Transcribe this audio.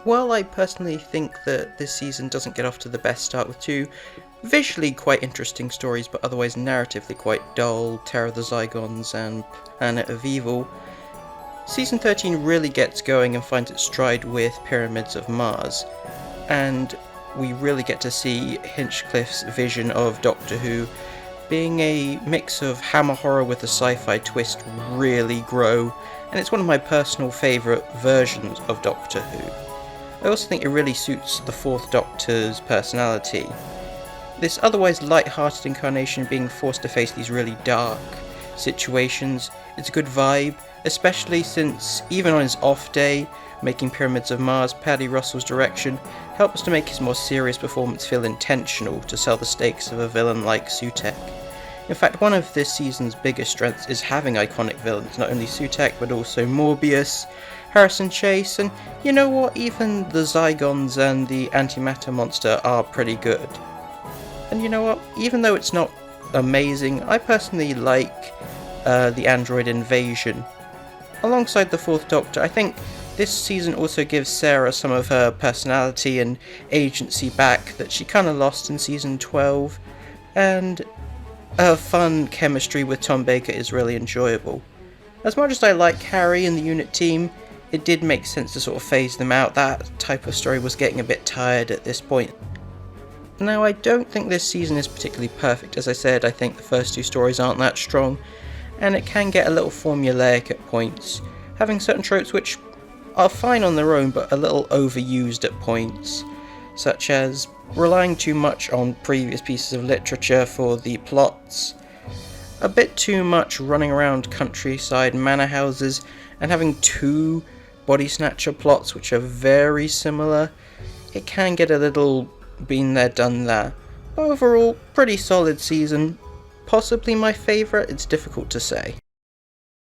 Well, I personally think that this season doesn't get off to the best start with two visually quite interesting stories, but otherwise narratively quite dull, Terror of the Zygons and Planet of Evil. Season 13 really gets going and finds its stride with Pyramids of Mars, and we really get to see Hinchcliffe's vision of Doctor Who being a mix of hammer horror with a sci-fi twist really grow, and it's one of my personal favourite versions of Doctor Who. I also think it really suits the Fourth Doctor's personality. This otherwise light-hearted incarnation being forced to face these really dark situations, it's a good vibe, especially since even on his off day, making Pyramids of Mars, Paddy Russell's direction helps to make his more serious performance feel intentional to sell the stakes of a villain like Sutekh. In fact, one of this season's biggest strengths is having iconic villains, not only Sutekh but also Morbius, Harrison Chase, and you know what, even the Zygons and the Antimatter Monster are pretty good. And you know what, even though it's not amazing, I personally like the Android Invasion. Alongside the Fourth Doctor, I think this season also gives Sarah some of her personality and agency back that she kind of lost in season 12, and her fun chemistry with Tom Baker is really enjoyable. As much as I like Harry and the unit team, it did make sense to sort of phase them out. That type of story was getting a bit tired at this point. Now, I don't think this season is particularly perfect. As I said, I think the first two stories aren't that strong, and it can get a little formulaic at points, having certain tropes which are fine on their own but a little overused at points, such as relying too much on previous pieces of literature for the plots, a bit too much running around countryside manor houses, and having two body snatcher plots which are very similar. It can get a little been there done there. Overall, pretty solid season. Possibly my favourite, it's difficult to say.